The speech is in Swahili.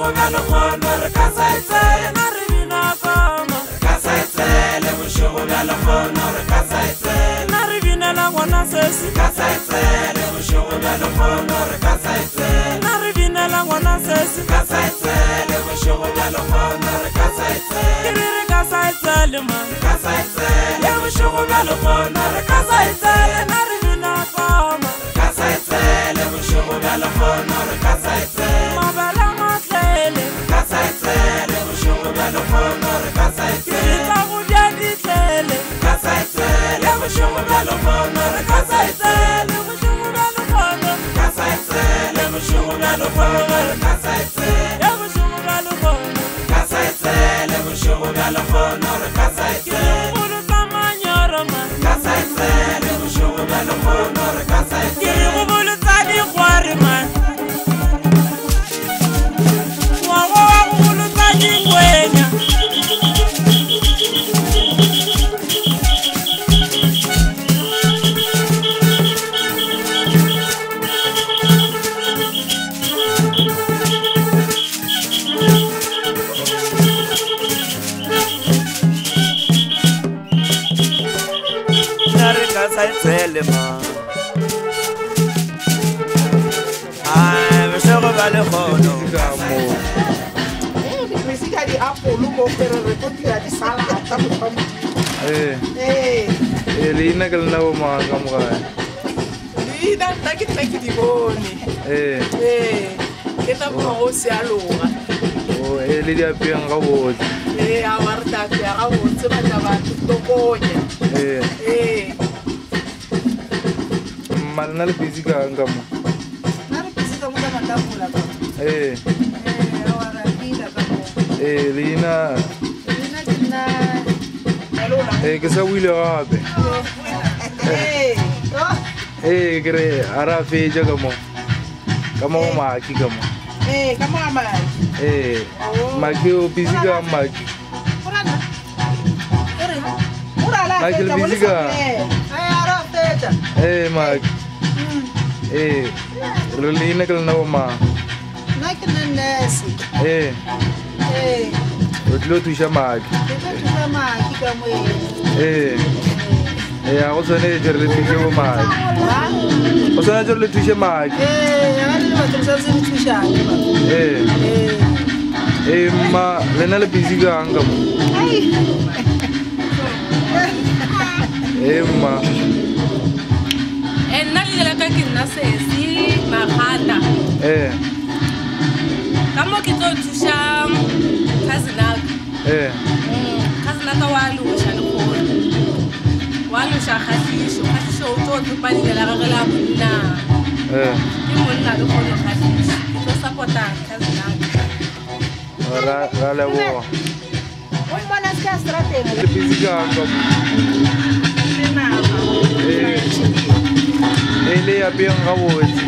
bošego bja lekgono re ka sa etsela re bina koma re ka sa etsele bošego bja lekgono re ka sa etsela re binela ngwana sesi ka sa etsele bošego bja lekgono re ka sa etsela re binela ngwana sesi ka sa etsele bošego bja lekgono re ka sa etsela ke re ka sa etsele man ka sa etsele bošego bja lekgono re ka sa etsela re bina koma re ka sa etsele bošego bja lekgono re ka sa etsela mabala matlele re ka sa etsele bošego bja lekgono re ka sa etsela tla go bja ditlele re ka sa etsele bošego bja lekgono re ka sa etsela bošego bja lekgono re ka sa etsela bošego bja lekgono re ka sa etsela bošego bja lekgono re ka sa etsela bošego bja lekgono re ka sa etsela bolo tsa manyoro man ka sa etsela bošego bja lekgono re ka sa etsela ke bolo tsa dikgware man wa bolo tsa dingwenya Etsele ma ai bošego bja lekgono Mesika di apolo mo pero re go dira di salata mo fa. Leina ke lena bo mang ka mogae Leina nna ke di bone. Ke ta mo go se aloga. le di apeang ga botse A wa re ta ya ga botse ba tla ba tokonya. malena le busy kang ka mo Na re busy ka mo ka matapula ka. A wa ra dira ka mo. leina Leina ke na alola. ke sa buile gape ke re a re a fetša ka mo go maki ka mo Ka mo amai. maki o busy ka maki Urana. Urala. Maki le busy ka Ara feta. maki re leina ke lena bo mang Na ke na nesi. o tlile o thuša maki go tshwanetse re le thuše bo maki go tshwanetse re le thuše maki mma lena le busy kang ka mo mma nna le lela ka ke nna sesi magata ka mo ke tlo thuša cousinaka wa loša lekgolo wa loša kgatlhišo o tlo tsopalela gage la bonna ke monna lekgolo kgatlhišo ke tlo support-a cousinaka ra leboga le busy kang ka mo le apeang ga botse